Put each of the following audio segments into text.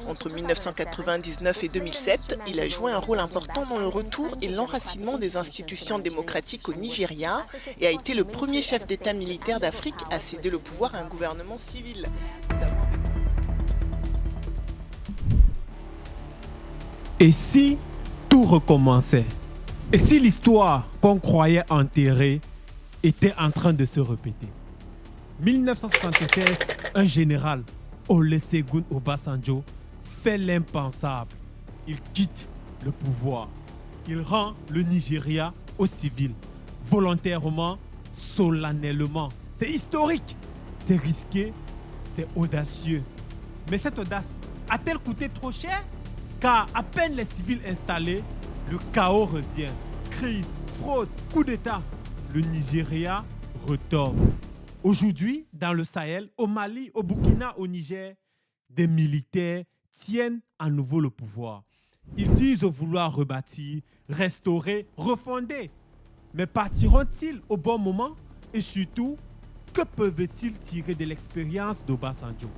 Entre 1999 et 2007, il a joué un rôle important dans le retour et l'enracinement des institutions démocratiques au Nigeria et a été le premier chef d'État militaire d'Afrique à céder le pouvoir à un gouvernement civil. Et si tout recommençait? Et si l'histoire qu'on croyait enterrée était en train de se répéter? 1976, un général, Olusegun Obasanjo, fait l'impensable. Il quitte le pouvoir. Il rend le Nigeria au civil, volontairement, solennellement. C'est historique, c'est risqué, c'est audacieux. Mais cette audace a-t-elle coûté trop cher? Car à peine les civils installés, le chaos revient. Crise, fraude, coup d'État. Le Nigeria retombe. Aujourd'hui, dans le Sahel, au Mali, au Burkina, au Niger, des militaires tiennent à nouveau le pouvoir. Ils disent vouloir rebâtir, restaurer, refonder. Mais partiront-ils au bon moment? Et surtout, que peuvent-ils tirer de l'expérience d'Obasanjo?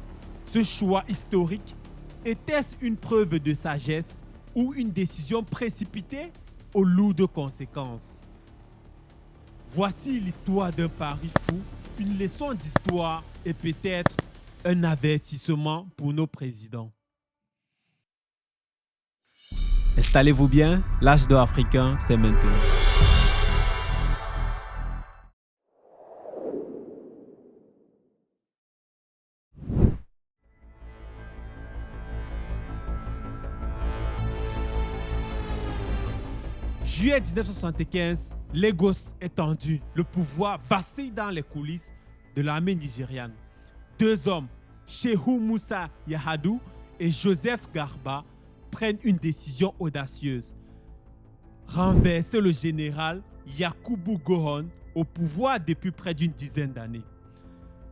Ce choix historique, était-ce une preuve de sagesse ou une décision précipitée aux lourdes conséquences? Voici l'histoire d'un pari fou, une leçon d'histoire et peut-être un avertissement pour nos présidents. Installez-vous bien, l'âge d'or africain, c'est maintenant. Juillet 1975, Lagos est tendu. Le pouvoir vacille dans les coulisses de l'armée nigériane. Deux hommes, Shehu Musa Yahadou et Joseph Garba, prennent une décision audacieuse. Renverser le général Yakubu Gowon au pouvoir depuis près d'une dizaine d'années.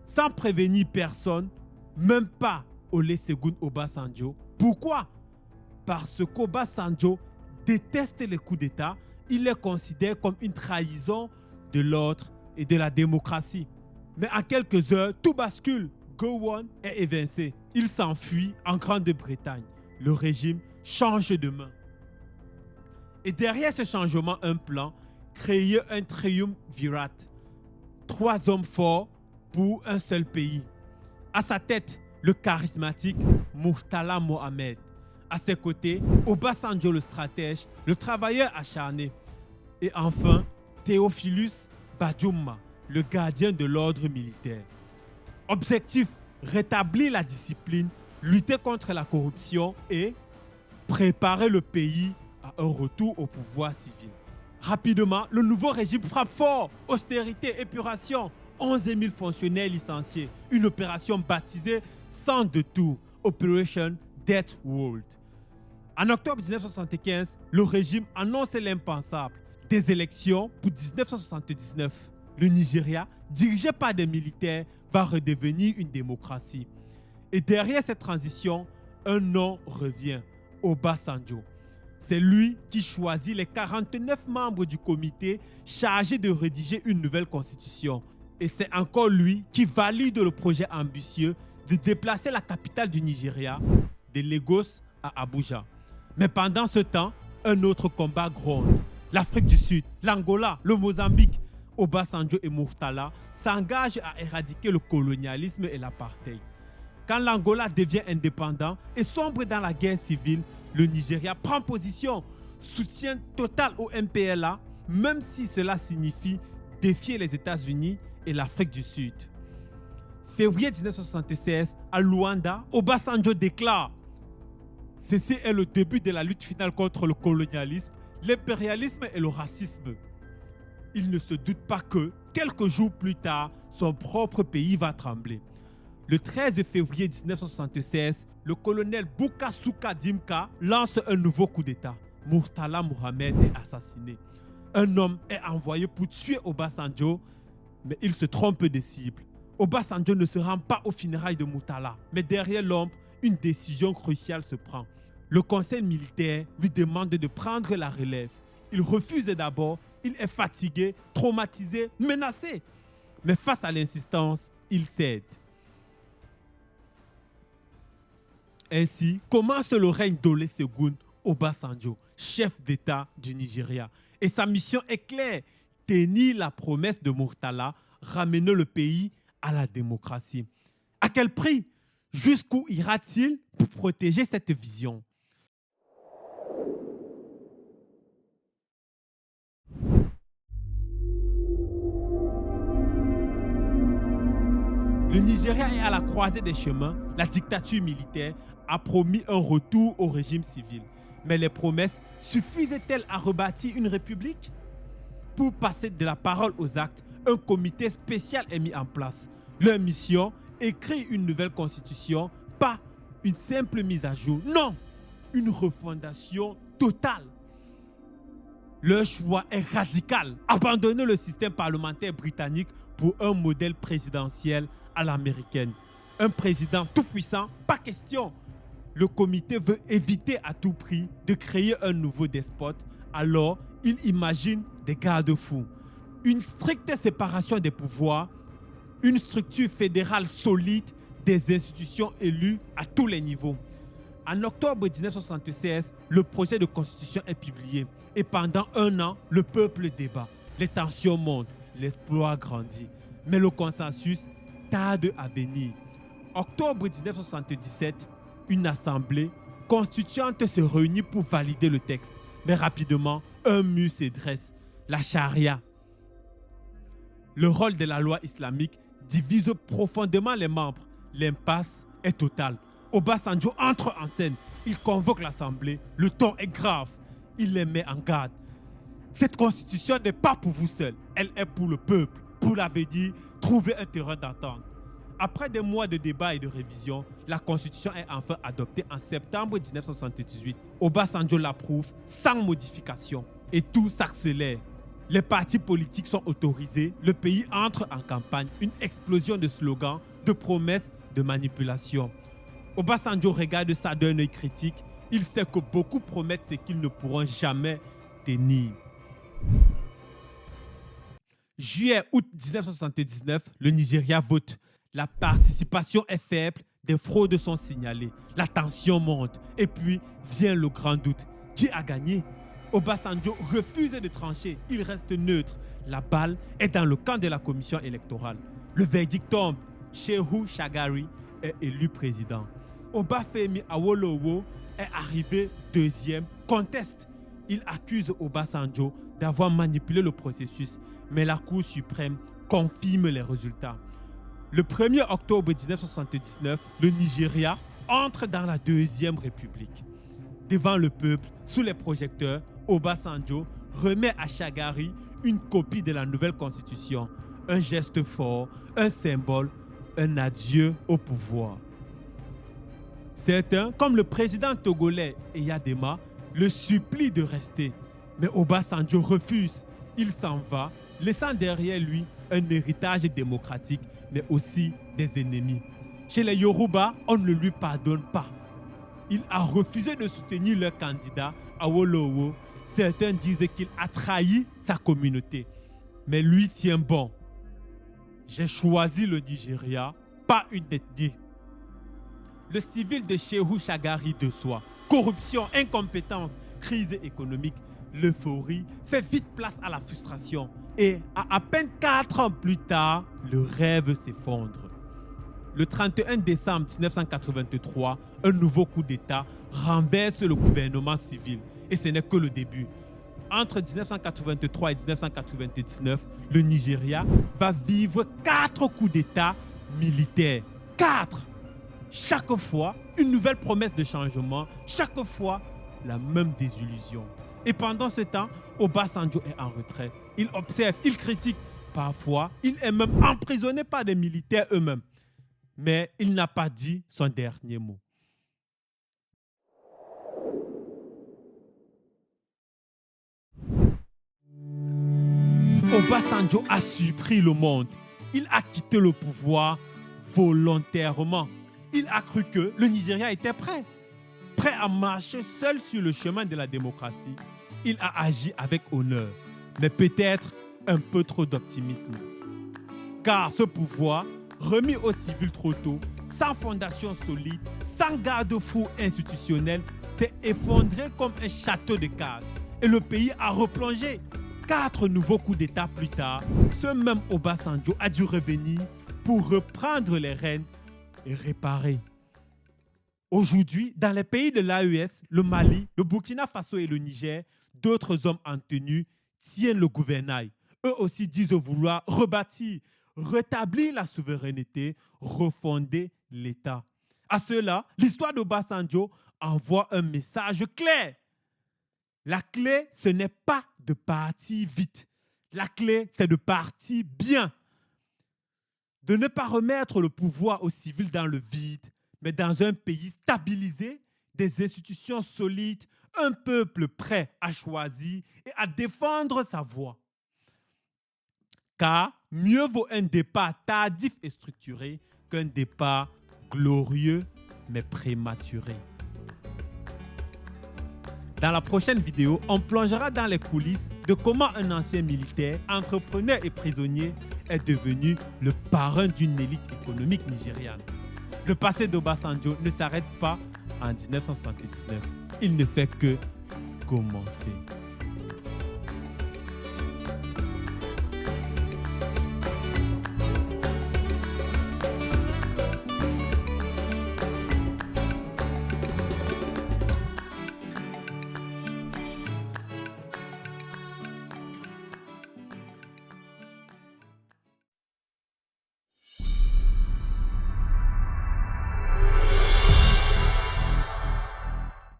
Sans prévenir personne, même pas Olusegun Obasanjo. Pourquoi? Parce qu'Obasanjo déteste les coups d'État, il les considère comme une trahison de l'ordre et de la démocratie. Mais en quelques heures, tout bascule. Gowon est évincé. Il s'enfuit en Grande-Bretagne. Le régime change de main. Et derrière ce changement, un plan, créer un triumvirat. 3 hommes forts pour un seul pays. À sa tête, le charismatique Murtala Mohamed. À ses côtés, Obasanjo le stratège, le travailleur acharné. Et enfin, Théophilus Badjouma, le gardien de l'ordre militaire. Objectif, rétablir la discipline, lutter contre la corruption et préparer le pays à un retour au pouvoir civil. Rapidement, le nouveau régime frappe fort. Austérité, épuration, 11 000 fonctionnaires licenciés. Une opération baptisée sans détour, Operation Death World. En octobre 1975, le régime annonce l'impensable. Des élections pour 1979. Le Nigeria, dirigé par des militaires, va redevenir une démocratie. Et derrière cette transition, un nom revient, Obasanjo. C'est lui qui choisit les 49 membres du comité chargé de rédiger une nouvelle constitution. Et c'est encore lui qui valide le projet ambitieux de déplacer la capitale du Nigeria de Lagos à Abuja. Mais pendant ce temps, un autre combat gronde. L'Afrique du Sud, l'Angola, le Mozambique. Obasanjo et Murtala s'engagent à éradiquer le colonialisme et l'apartheid. Quand l'Angola devient indépendant et sombre dans la guerre civile, le Nigeria prend position, soutien total au MPLA, même si cela signifie défier les États-Unis et l'Afrique du Sud. Février 1976, à Luanda, Obasanjo déclare: ceci est le début de la lutte finale contre le colonialisme, l'impérialisme et le racisme. Il ne se doute pas que, quelques jours plus tard, son propre pays va trembler. Le 13 février 1976, le colonel Bukasuka Dimka lance un nouveau coup d'État. Murtala Mohamed est assassiné. Un homme est envoyé pour tuer Obasanjo, mais il se trompe de cible. Obasanjo ne se rend pas aux funérailles de Murtala, mais derrière l'ombre, une décision cruciale se prend. Le conseil militaire lui demande de prendre la relève. Il refuse d'abord, il est fatigué, traumatisé, menacé. Mais face à l'insistance, il cède. Ainsi commence le règne d'Olusegun Obasanjo, chef d'État du Nigeria. Et sa mission est claire, tenir la promesse de Murtala, ramener le pays à la démocratie. À quel prix? Jusqu'où ira-t-il pour protéger cette vision? Le Nigeria est à la croisée des chemins. La dictature militaire a promis un retour au régime civil. Mais les promesses suffisent-elles à rebâtir une république? Pour passer de la parole aux actes, un comité spécial est mis en place. Leur mission, écrire une nouvelle constitution, pas une simple mise à jour. Non, une refondation totale. Leur choix est radical. Abandonner le système parlementaire britannique pour un modèle présidentiel à l'américaine. Un président tout puissant, pas question. Le comité veut éviter à tout prix de créer un nouveau despote, alors il imagine des garde-fous. Une stricte séparation des pouvoirs, une structure fédérale solide, des institutions élues à tous les niveaux. En octobre 1976, le projet de constitution est publié et pendant un an, le peuple débat. Les tensions montent, l'exploit grandit, mais le consensus tarde à venir. Octobre 1977, une assemblée constituante se réunit pour valider le texte. Mais rapidement, un mur se dresse, la charia. Le rôle de la loi islamique divise profondément les membres. L'impasse est totale. Obasanjo entre en scène. Il convoque l'assemblée. Le ton est grave. Il les met en garde. Cette constitution n'est pas pour vous seul. Elle est pour le peuple. Pour l'avenir, trouver un terrain d'entente. Après des mois de débats et de révision, la constitution est enfin adoptée en septembre 1978. Obasanjo l'approuve sans modification. Et tout s'accélère. Les partis politiques sont autorisés. Le pays entre en campagne. Une explosion de slogans, de promesses, de manipulations. Obasanjo regarde ça d'un œil critique. Il sait que beaucoup promettent ce qu'ils ne pourront jamais tenir. Juillet-août 1979, le Nigeria vote. La participation est faible, des fraudes sont signalées, la tension monte et puis vient le grand doute. Qui a gagné? Obasanjo refuse de trancher, il reste neutre. La balle est dans le camp de la commission électorale. Le verdict tombe, Shehu Shagari est élu président. Obafemi Awolowo est arrivé deuxième, conteste. Il accuse Obasanjo d'avoir manipulé le processus, mais la Cour suprême confirme les résultats. Le 1er octobre 1979, le Nigeria entre dans la Deuxième République. Devant le peuple, sous les projecteurs, Obasanjo remet à Shagari une copie de la nouvelle constitution. Un geste fort, un symbole, un adieu au pouvoir. Certains, comme le président togolais Eyadema, le supplient de rester. Mais Obasanjo refuse. Il s'en va, laissant derrière lui un héritage démocratique, mais aussi des ennemis. Chez les Yoruba, on ne lui pardonne pas. Il a refusé de soutenir leur candidat, Awolowo. Certains disent qu'il a trahi sa communauté. Mais lui tient bon. J'ai choisi le Nigeria, pas une ethnie. Le civil de Shehu Shagari déçoit. Corruption, incompétence, crise économique, l'euphorie fait vite place à la frustration. Et à peine 4 ans plus tard, le rêve s'effondre. Le 31 décembre 1983, un nouveau coup d'État renverse le gouvernement civil. Et ce n'est que le début. Entre 1983 et 1999, le Nigeria va vivre 4 coups d'État militaires. 4! Chaque fois, une nouvelle promesse de changement. Chaque fois, la même désillusion. Et pendant ce temps, Obasanjo est en retrait. Il observe, il critique. Parfois, il est même emprisonné par des militaires eux-mêmes. Mais il n'a pas dit son dernier mot. Obasanjo a surpris le monde. Il a quitté le pouvoir volontairement. Il a cru que le Nigeria était prêt à marcher seul sur le chemin de la démocratie. Il a agi avec honneur, mais peut-être un peu trop d'optimisme. Car ce pouvoir, remis aux civils trop tôt, sans fondation solide, sans garde-fou institutionnel, s'est effondré comme un château de cartes. Et le pays a replongé. 4 nouveaux coups d'État plus tard, ce même Obasanjo a dû revenir pour reprendre les rênes et réparer. Aujourd'hui, dans les pays de l'AES, le Mali, le Burkina Faso et le Niger, d'autres hommes en tenue tiennent le gouvernail. Eux aussi disent vouloir rebâtir, rétablir la souveraineté, refonder l'État. À cela, l'histoire d'Obasanjo envoie un message clair. La clé, ce n'est pas de partir vite. La clé, c'est de partir bien. De ne pas remettre le pouvoir aux civils dans le vide, mais dans un pays stabilisé, des institutions solides, un peuple prêt à choisir et à défendre sa voix. Car mieux vaut un départ tardif et structuré qu'un départ glorieux mais prématuré. Dans la prochaine vidéo, on plongera dans les coulisses de comment un ancien militaire, entrepreneur et prisonnier est devenu le parrain d'une élite économique nigériane. Le passé d'Obasanjo ne s'arrête pas en 1979. Il ne fait que commencer.